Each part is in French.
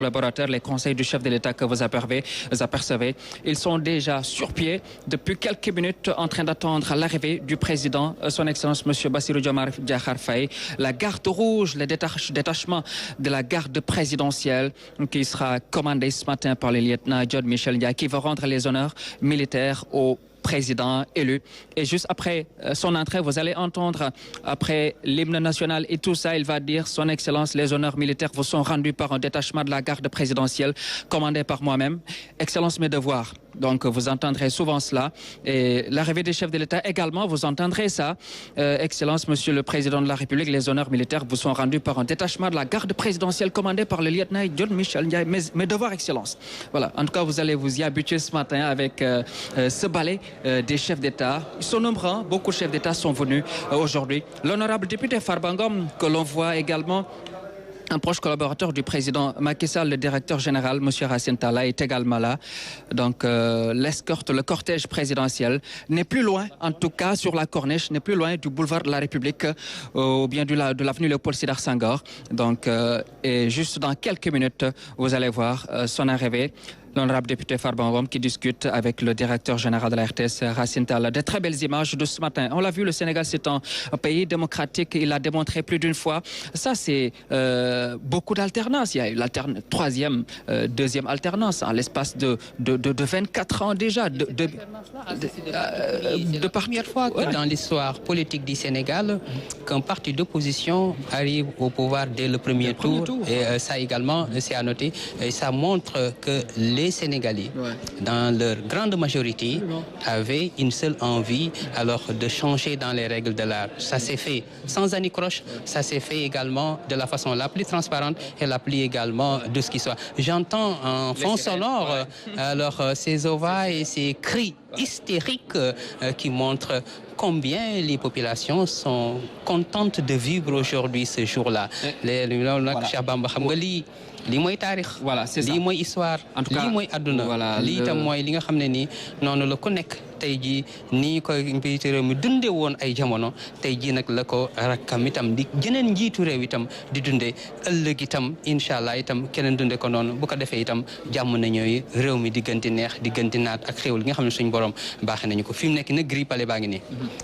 Collaborateurs, les conseils du chef de l'État que vous apercevez, ils sont déjà sur pied depuis quelques minutes en train d'attendre l'arrivée du président, son Excellence M. Bassirou Diomaye Diakhar Faye, la garde rouge, le détachement de la garde présidentielle qui sera commandé ce matin par le lieutenant John Michel Ndiaye qui va rendre les honneurs militaires au président élu. Et juste après son entrée, vous allez entendre, après l'hymne national et tout ça, il va dire, son Excellence, les honneurs militaires vous sont rendus par un détachement de la garde présidentielle commandé par moi-même. Excellence, mes devoirs. Donc, vous entendrez souvent cela. Et l'arrivée des chefs de l'État également, vous entendrez ça. Excellence, Monsieur le Président de la République, les honneurs militaires vous sont rendus par un détachement de la garde présidentielle commandé par le lieutenant John Michel Ndiaye. Mes devoirs, Excellence. Voilà. En tout cas, vous allez vous y habituer ce matin avec ce ballet des chefs d'État. Ils sont nombreux, hein? Beaucoup de chefs d'État sont venus aujourd'hui. L'honorable député Farbangom, que l'on voit également, un proche collaborateur du président Macky Sall, le directeur général, M. Racine Talla, est également là. Donc, l'escorte, le cortège présidentiel n'est plus loin, en tout cas sur la corniche, n'est plus loin du boulevard de la République ou bien de l'avenue Léopold Sédar Senghor. Donc, et juste dans quelques minutes, vous allez voir son arrivée. L'honorable député Farbangom qui discute avec le directeur général de la RTS, Racine Talla. De très belles images de ce matin. On l'a vu, le Sénégal, c'est un pays démocratique. Il l'a démontré plus d'une fois. Ça, c'est beaucoup d'alternance. Il y a eu troisième, deuxième alternance en l'espace de 24 ans déjà. De première fois que dans l'histoire politique du Sénégal, qu'un parti d'opposition arrive au pouvoir dès le premier tour. Et ça également, c'est à noter. Et ça montre que les Sénégalais, dans leur grande majorité, avaient une seule envie, alors de changer dans les règles de l'art. Ça s'est fait sans anicroche, ça s'est fait également de la façon la plus transparente et la plus également de ce qui soit. J'entends en fond sonore alors ces ovas et ces cris hystériques qui montrent combien les populations sont contentes de vivre aujourd'hui ce jour-là. Lii mooy taarix. Voilà, c'est ça. Lii mooy histoire. En tout cas, lii mooy àdduna. voilà, lii itam mooy li nga xam ne nii noonu la ku nekk tey jii nii ko njiitu réew mi dundee woon ay jamono tey jii nag la ko rakkam itam di jeneen njiitu réew itam di dundee ëllëg itam incha allah itam keneen dundee ko noonu bu ko defee itam jàmm na ñooy réew mi diggante neex diggante naat ak xéwal gi nga xam ne suñu borom baaxee nañu ko fi mu nekk nag Gris Palais baa ngi nii.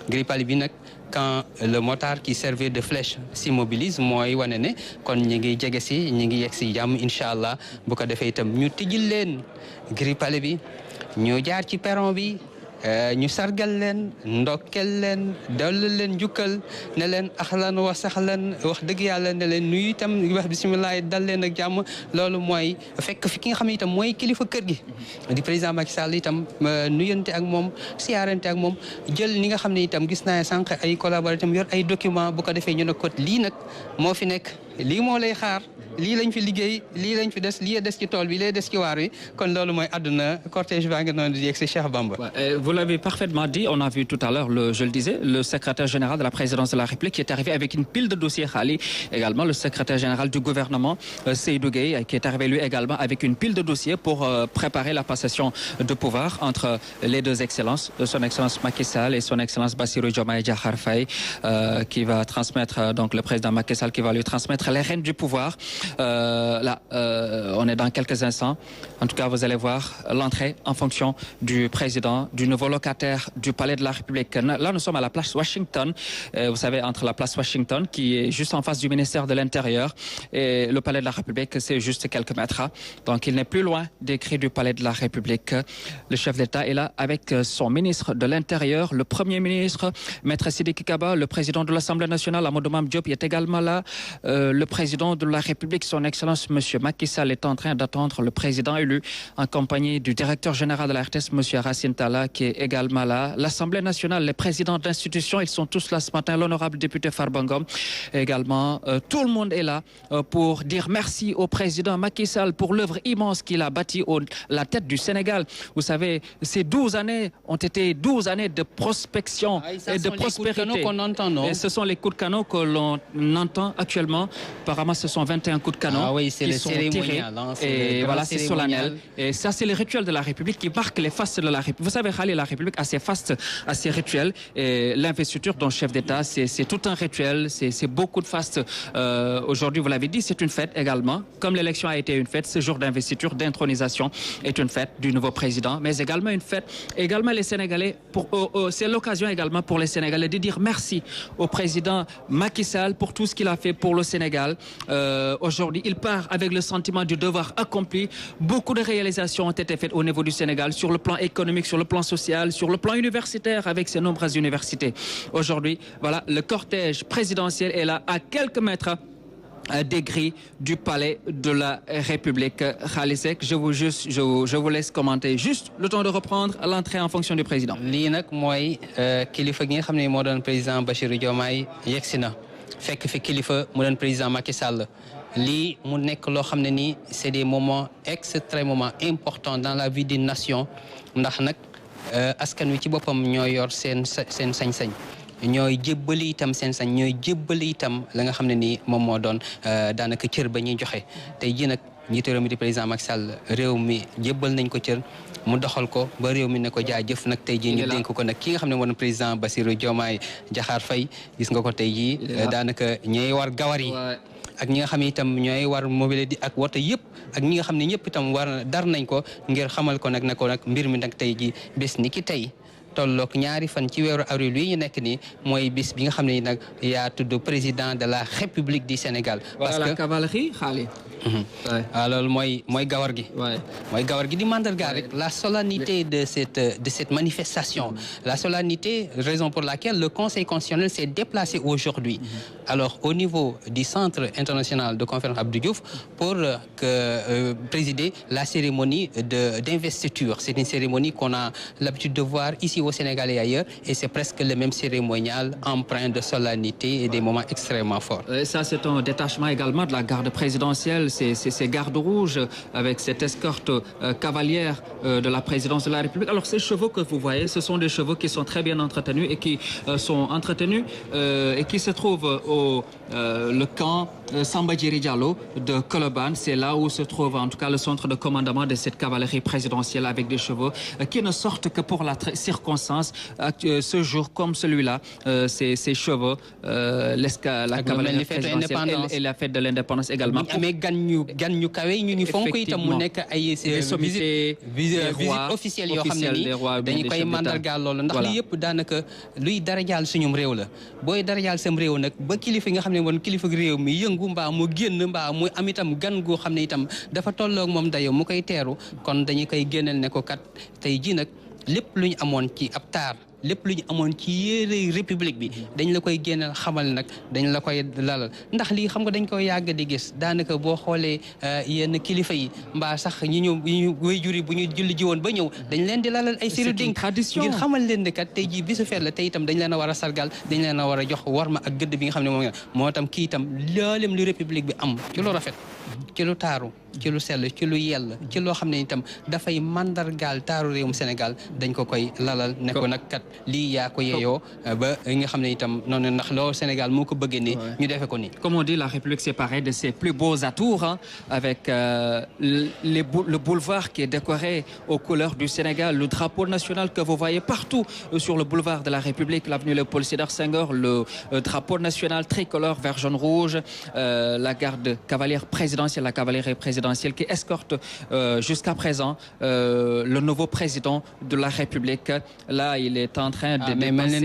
Gris Palais bi nag quand le motard qui servait de flèche s'immobilise mooy wane ne kon ñi ngi jege si ñi ngi yegg si jàmm incha allah bu ko defee itam ñu tijjil leen Gris Palais bi ñu jaar ci perron bi ñu sargal leen ndokkel leen dolli leen njukkal ne leen axlan wa saxlan wax dëgg yàlla ne leen nuyu itam wax bisimilah dal leen ak jàmm loolu mooy fekk fi ki nga xam ne itam mooy kilifa kër gi di président Macky Sall itam nuyante ak moom siyaarante ak moom jël ni nga xam ne itam gis naa sànq ay collaborateurs itam yor ay documents bu ko defee ñu ne ko lii nag moo fi nekk lii moo lay xaar lii lañ fi liggéey lii lañ fi des lii des ci tool bi lii des ci waar wi kon loolu mooy àdduna cortège baa ngi noonu di yegg si Cheikh Bamba. Vous l'avez parfaitement dit, on a vu tout à l'heure, je le disais, le secrétaire général de la présidence de la République qui est arrivé avec une pile de dossiers Khali, également le secrétaire général du gouvernement Seydou Gueye qui est arrivé lui également avec une pile de dossiers pour préparer la passation de pouvoir entre les deux excellences, son excellence Macky Sall et son excellence Bassirou Diomaye Diakhar Faye qui va transmettre, donc le président Macky Sall qui va lui transmettre les rênes du pouvoir. Là, on est dans quelques instants. En tout cas, vous allez voir l'entrée en fonction du président, du nouveau locataire du Palais de la République. Là, nous sommes à la place Washington. Vous savez, entre la place Washington, qui est juste en face du ministère de l'Intérieur, et le Palais de la République, c'est juste quelques mètres. Donc, il n'est plus loin des cris du Palais de la République. Le chef d'État est là avec son ministre de l'Intérieur, le Premier ministre, Maître Sidiki Kaba, le président de l'Assemblée nationale, Amadou Mame Diop, est également là. Le président de la République, son Excellence, M. Macky Sall, est en train d'attendre le président élu en compagnie du directeur général de la RTS, M. Racine Talla, qui est également là. L'Assemblée nationale, les présidents d'institutions, ils sont tous là ce matin. L'honorable député Farbangom également. Tout le monde est là pour dire merci au président Macky Sall pour l'œuvre immense qu'il a bâtie à la tête du Sénégal. Vous savez, ces 12 années ont été 12 années de prospection et de prospérité. Et ce sont les coups de canon que l'on entend actuellement Apparemment, ce sont 21 coups de canon qui sont tirés. Et voilà, c'est solennel. Et ça, c'est le rituel de la République qui marque les fastes de la République. Vous savez, Khali, la République a ses fastes, a ses rituels. Et l'investiture d'un chef d'État, c'est tout un rituel. C'est beaucoup de fastes. Aujourd'hui, vous l'avez dit, c'est une fête également. Comme l'élection a été une fête, ce jour d'investiture, d'intronisation est une fête du nouveau président. Mais également une fête. Également, les Sénégalais, c'est l'occasion également pour les Sénégalais de dire merci au président Macky Sall pour tout ce qu'il a fait pour le Sénégal. Aujourd'hui, il part avec le sentiment du devoir accompli. Beaucoup de réalisations ont été faites au niveau du Sénégal sur le plan économique, sur le plan social, sur le plan universitaire avec ses nombreuses universités. Aujourd'hui, voilà, le cortège présidentiel est là à quelques mètres des grilles du palais de la République. Khalisek, je vous laisse commenter juste le temps de reprendre l'entrée en fonction du président. Lii nag mooy kilifa gi nga xam ne moo doon président Bassirou Diomaye yegsi na fekk fi kilifa mu doon président Macky Sall lii mu nekk loo xam ne nii c'est des moments extrêmement importants dans la vie d'une nation ndax nag askan wi ci boppam ñoo yor seen sañ-sañ. ñooy jébbali itam seen sañ ñooy jébbali itam la nga xam ne nii moom moo doon daanaka cër ba ñuy joxe tey jii nag njiitu réew mi di président Macky Sall réew mi jébbal nañ ko cër mu doxal ko ba réew mi ne ko jaajëf nag tey jii ñu dénk ko nag ki nga xam ne moo doon président Bassirou Diomaye Diakhar Faye gis nga ko tey jii daanaka ñooy war gawar yi ak ñi nga xam ne itam ñooy war mobile di ak woto yëpp ak ñi nga xam ne ñëpp itam war dar nañ ko ngir xamal ko nag ne ko nag mbir mi nag tey jii bés ni ki tey tollook ñaari fan ci weeru avril yi ñu nekk nii mooy bis bi nga xam ne nag yaa tudd président de la République du Sénégal. parce que la cavalerie Khali. waaw loolu mooy gawar gi. mooy gawar gi di mandarga rek la solennité de cette manifestation. la solennité raison pour laquelle le Conseil constitutionnel s'est déplacé aujourd'hui. alors au niveau du centre international de conférence Abdou Diouf pour présider la cérémonie d'investiture. C'est une cérémonie qu'on a l'habitude de voir ici au Sénégal et ailleurs et c'est presque le même cérémonial empreint de solennité et des moments extrêmement forts. Ça c'est un détachement également de la garde présidentielle, ces gardes rouges avec cette escorte cavalière de la présidence de la République. Alors ces chevaux que vous voyez, ce sont des chevaux qui sont très bien entretenus et qui sont entretenus et qui se trouvent au le camp Samba Djeri Diallo de Colobane. C'est là où se trouve en tout cas le centre de commandement de cette cavalerie présidentielle avec des chevaux qui ne sortent que pour la circonstance. Ce jour comme celui-là, ces chevaux, la cavalerie présidentielle et la fête de l'indépendance également. Effectivement, des sommités, des rois officiels yoo xam ne nii dañu koy mandargaal loolu ndax li yëpp daanaka luy darajaal suñum réew la booy darajaal sam réew nag ba kilifa nga xam ne woon kilifa réew mi yëngu mbaa mu génn mbaa mu am itam gan goo xam ne itam dafa tolloog moom dayo mu koy teeru kon dañu koy génneel ne ko kat tey ji nag lépp lu ñu amoon ci ab taar lépp lu ñu amoon ci yére république bi dañ la koy génneel xamal nag dañ la koy lalal ndax lii xam nga dañ koy yàgg di gis daanaka boo xoolee yenn kilifa yi mbaa sax ñu waajur yi bu ñu julli ji woon ba ñëw dañ leen di lalal ay séru dénk ngir xamal leen ne kat tey jii bisu feet la tey itam dañ leen a war a sargal dañ leen a war a jox warma ak gëdd bi nga xam ne moo tam kii itam loolem lu république bi am ci lu rafet ci lu taaru ci lu sell ci lu yell ci loo xam ne itam dafay mandargaal taaru réewum Sénégal dañ ko koy lalal ne ko nag kat lii yaa ko yeeyoo ba nga xam ne itam noonu ndax loolu Sénégal moo ko bëggee ni ñu defee ko nii. Comme on dit, la République s'est parée de ses plus beaux atours avec le boulevard qui est décoré aux couleurs du Sénégal, le drapeau national que vous voyez partout sur le boulevard de la République, l'avenue Léopold Sédar Senghor, le drapeau national tricolore vert jaune rouge, la garde cavalière présidentielle, la cavalerie présidentielle qui escorte jusqu'à présent le nouveau président de la République. Là, il est en train de dépasser.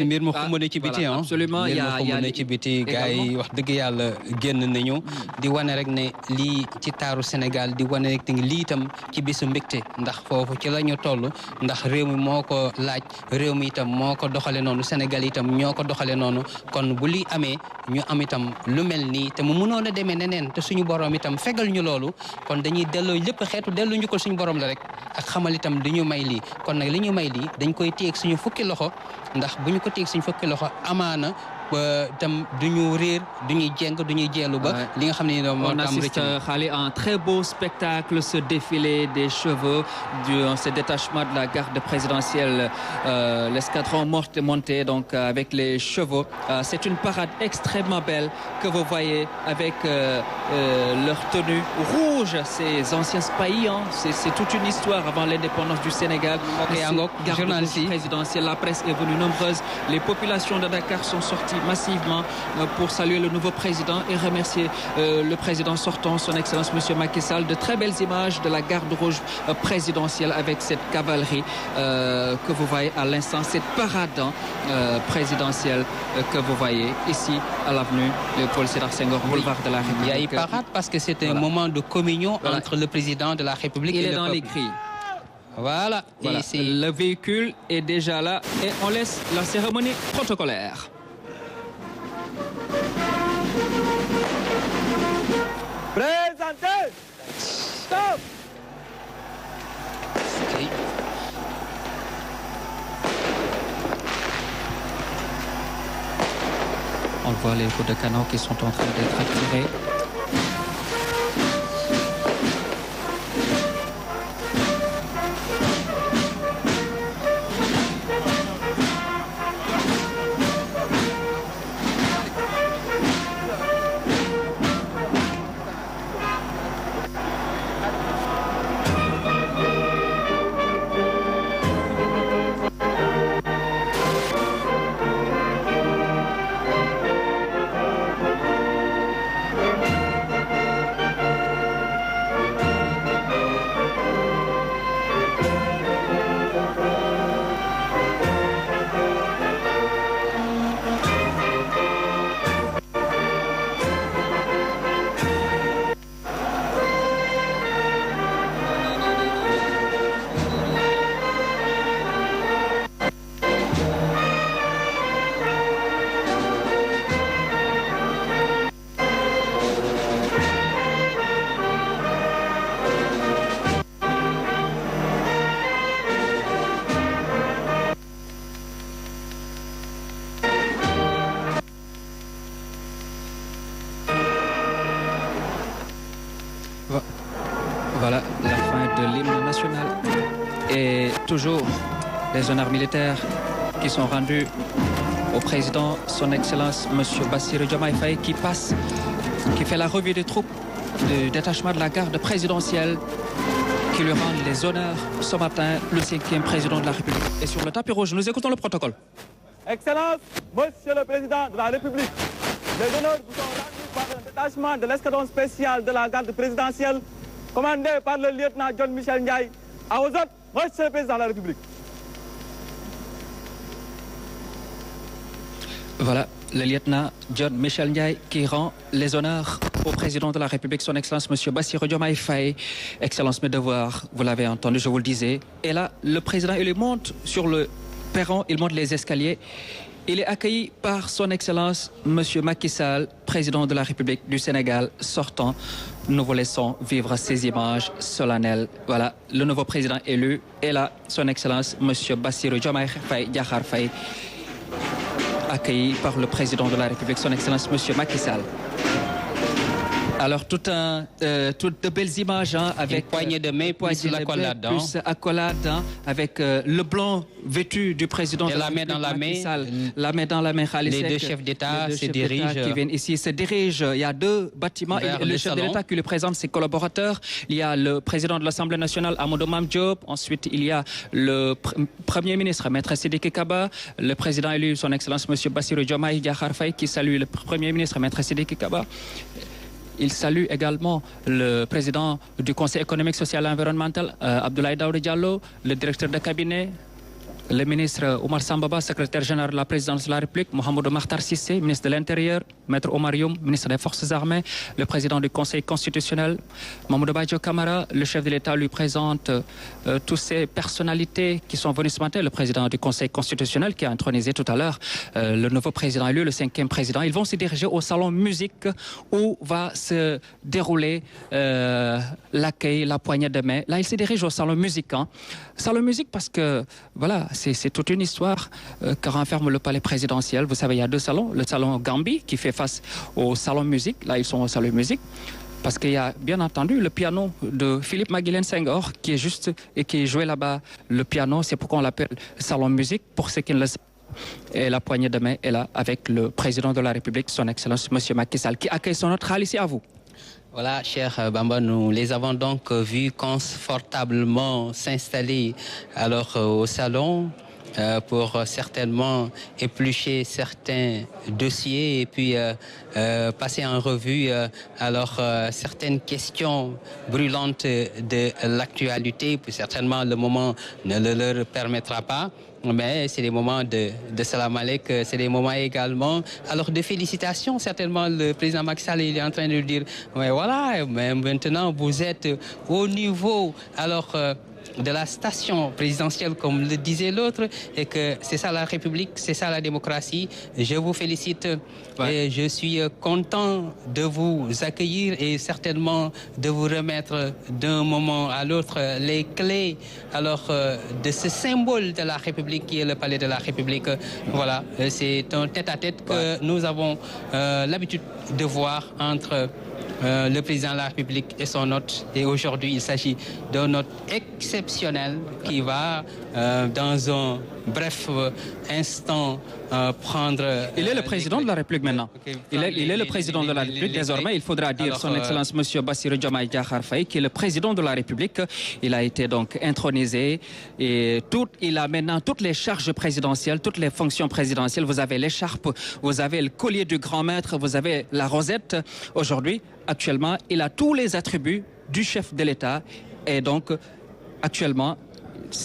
Absolument, il y a ci biti gars yi wax dëgg yàlla génn nañu di wane rek ne lii ci taaru Sénégal di wane rek lii itam ci bisu mbégte ndax foofu ci la ñu toll ndax réew mi moo ko laaj réew mi itam moo ko doxale noonu Sénégal itam ñoo ko doxale noonu kon bu lii amee ñu am itam lu mel nii te mu mënoon a demee neneen te suñu borom itam fegal ñu loolu kon dañuy delloo lépp xeetu delloo ñu ko suñu borom la rek ak xamal itam di ñu may lii kon nag li ñu may lii dañ koy téye suñu fukki loxo ndax bu ñu ko téye suñu fukki loxo amaana tam duñu réer duñuy jeng duñuy jeelu ba li nga xam ne on assiste Khali à un très beau spectacle, ce défilé des chevaux, ce détachement de la garde présidentielle, l'escadron monté donc avec les chevaux. C'est une parade extrêmement belle que vous voyez avec leur tenue rouge, ces anciens spahis, hein. C'est toute une histoire avant l'indépendance du Sénégal. Garde présidentielle, la presse est venue nombreuse, les populations de Dakar sont sorties massivement pour saluer le nouveau président et remercier le président sortant, son Excellence Monsieur Macky Sall. De très belles images de la garde rouge présidentielle avec cette cavalerie que vous voyez à l'instant, cette parade présidentielle que vous voyez ici à l'avenue Léopold Sédar Senghor, boulevard de la République. Il y a une parade parce que c'est un moment de communion entre le président de la République et le peuple. Il est dans les cris. Voilà. Le véhicule est déjà là et on laisse la cérémonie protocolaire. Présentez. Stop. Okay. On voit les coups de canon qui sont en train d'être tirés. Voilà la fin de l'hymne national et toujours les honneurs militaires qui sont rendus au président, son Excellence Monsieur Bassirou Diomaye Faye qui passe, qui fait la revue des troupes du détachement de la garde présidentielle qui lui rend les honneurs ce matin, le 5e président de la République. Et sur le tapis rouge, nous écoutons le protocole. Excellence, Monsieur le Président de la République, les honneurs vous sont rendus par un détachement de l'escadron spécial de la garde présidentielle commandé par le lieutenant John Michel Ndiaye. À vos autres, Monsieur le Président de la République. Voilà le lieutenant John Michel Ndiaye qui rend les honneurs au président de la République, son Excellence M. Bassirou Diomaye Faye. Excellence, mes devoirs, vous l'avez entendu, je vous le disais. Et là, le président, il monte sur le perron, il monte les escaliers. Il est accueilli par son Excellence M. Macky Sall, président de la République du Sénégal sortant. Nous vous laissons vivre ces images solennelles. Voilà, le nouveau président élu. Et là, son Excellence M. Bassirou Diomaye Diakhar Faye, accueilli par le président de la République, son Excellence M. Macky Sall. Alors, toutes de belles images hein, avec poignée de main, plus l'accolade. Plus accolade hein, avec le blanc vêtu du président et de la main dans la main. La main dans la main. Les deux chefs d'État se dirigent. Qui viennent ici se dirigent. Il y a deux bâtiments. Le chef de l'État qui lui présente ses collaborateurs. Il y a le président de l'Assemblée nationale, Amadou Mame Diop. Ensuite, il y a le Premier ministre, Maître Sidiki Kaba. Le président élu, son Excellence M. Bassirou Diomaye Diakhar Faye, qui salue le Premier ministre, Maître Sidiki Kaba. Il salue également le président du Conseil économique, social et environnemental, Abdoulaye Daouda Diallo, le directeur de cabinet, le ministre Omar Sambaba, secrétaire général de la présidence de la République, Mohamedou Makhtar Cissé, ministre de l'Intérieur, Maître Omar Youm, ministre des Forces armées, le président du Conseil constitutionnel, Mamadou Badjo Camara, le chef de l'État lui présente toutes ces personnalités qui sont venues ce matin, le président du Conseil constitutionnel qui a intronisé tout à l'heure le nouveau président élu, le 5e président. Ils vont se diriger au salon musique où va se dérouler l'accueil, la poignée de main. Là, ils se dirigent au salon musique. Hein. Salon musique parce que, voilà, c'est toute une histoire que renferme le palais présidentiel. Vous savez, il y a deux salons. Le salon Gambie qui fait face au salon musique. Là, ils sont au salon musique. Parce qu'il y a bien entendu le piano de Philippe Maguilène Senghor qui est juste et qui est joué là-bas. Le piano, c'est pourquoi on l'appelle salon musique. Pour ceux qui ne le savent, et la poignée de main est là avec le président de la République, son Excellence M. Macky Sall, qui accueille son hôte ici à vous. Voilà, cher Bamba, nous les avons donc vus confortablement s'installer alors au salon pour certainement éplucher certains dossiers et puis passer en revue certaines questions brûlantes de l'actualité. Puis certainement le moment ne le leur permettra pas. Mais c'est des moments de salam alek, c'est des moments également alors de félicitations. Certainement le président Macky Sall il est en train de dire mais voilà, mais maintenant vous êtes au niveau alors de la station présidentielle comme le disait l'autre et que c'est ça la République, c'est ça la démocratie. Je vous félicite et je suis content de vous accueillir et certainement de vous remettre d'un moment à l'autre les clés alors de ce symbole de la République qui est le palais de la République. Voilà, c'est un tête-à-tête que nous avons l'habitude de voir entre le président de la République et son hôte. Et aujourd'hui, il s'agit d'un hôte exceptionnel qui va, dans un bref instant, prendre... Il est le président de la République maintenant. Il est le président de la République. Désormais, il faudra dire son Excellence M. Bassirou Diomaye Diakhar Faye, qui est le président de la République. Il a été donc intronisé et il a maintenant toutes les charges présidentielles, toutes les fonctions présidentielles. Vous avez l'écharpe, vous avez le collier du grand maître, vous avez la rosette. Aujourd'hui, actuellement, il a tous les attributs du chef de l'État et donc, actuellement,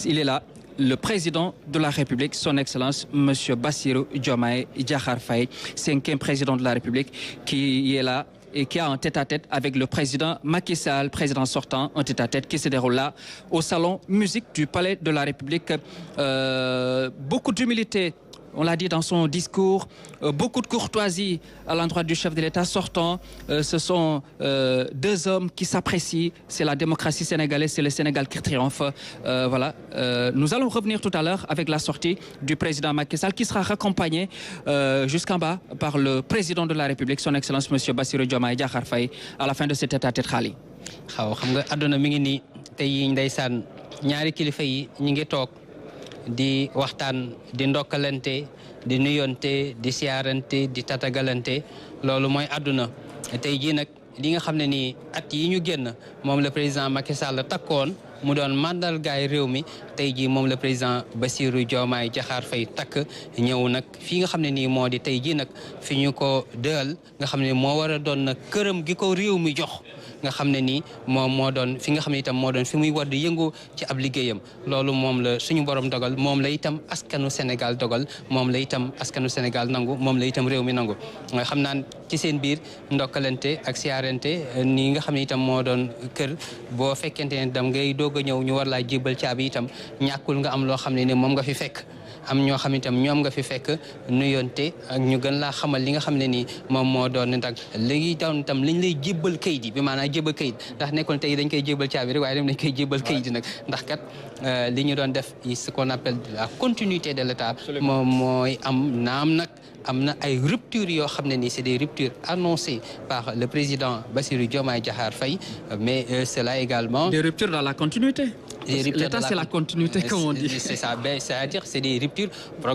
il est là. Le président de la République, son Excellence, M. Bassirou Diomaye Diakhar Faye, 5e président de la République, qui est là et qui a un tête-à-tête avec le président Macky Sall, président sortant, un tête-à-tête qui se déroule là au salon musique du Palais de la République. Beaucoup d'humilité. On l'a dit dans son discours, beaucoup de courtoisie à l'endroit du chef de l'État sortant. Ce sont deux hommes qui s'apprécient. C'est la démocratie sénégalaise, c'est le Sénégal qui triomphe. Voilà. Nous allons revenir tout à l'heure avec la sortie du président Macky Sall qui sera raccompagné jusqu'en bas par le président de la République, son Excellence M. Bassirou Diomaye Diakhar Faye, à la fin de cet tête-à-tête xaali. Xaw xam nga àdduna mi ngi nii tey ndeysaan ñaari kilifa yi ñi ngi toog di waxtaan di ndokkalante di nuyonte di siyaarante di tatagalante loolu mooy àdduna tey jii nag li nga xam ne nii at yi ñu génn moom le président Macky Sall takkoon mu doon mandargaay réew mi tey jii moom le président Bassirou Diomaye Diakhar Faye takk ñëw nag fii nga xam ne nii moo di tey jii nag fi ñu ko dël nga xam ne moo war a doon nag këram gi ko réew mi jox nga xam ne nii moom moo doon fi nga xam ne itam moo doon fi muy war di yëngu ci ab liggéeyam loolu moom la suñu borom dogal moom la itam askanu Sénégal dogal moom la itam askanu Sénégal nangu moom la itam réew mi nangu nga xam naan ci seen biir ndokkalante ak siyaarante nii nga xam ne itam moo doon kër boo fekkente ne dam ngay doog a ñëw ñu war laa jébal caabi itam ñàkkul nga am loo xam ne ni moom nga fi fekk am ñoo xam itam ñoom nga fi fekk nuyonte ak ñu gën laa xamal li nga xam ne nii moom moo doon ne nag léegi itam liñ lay jébbal kayit yi bi maanaam jébbal kayit ndax nekkoon tey dañ koy jébbal caabi rek waaye dem dañ koy jébbal kayit yi nag ndax kat li ñu doon def ce qu'on appelle la continuité de l'État moom mooy am naam nag am na ay ruptures yoo xam ne nii c'est des ruptures annoncées par le président Bassirou Diomaye Diakhar Faye mais cela également des ruptures dans la continuité. L'État c'est la continuité comme on dit. C'est ça, c'est-à-dire c'est des ruptures programmées.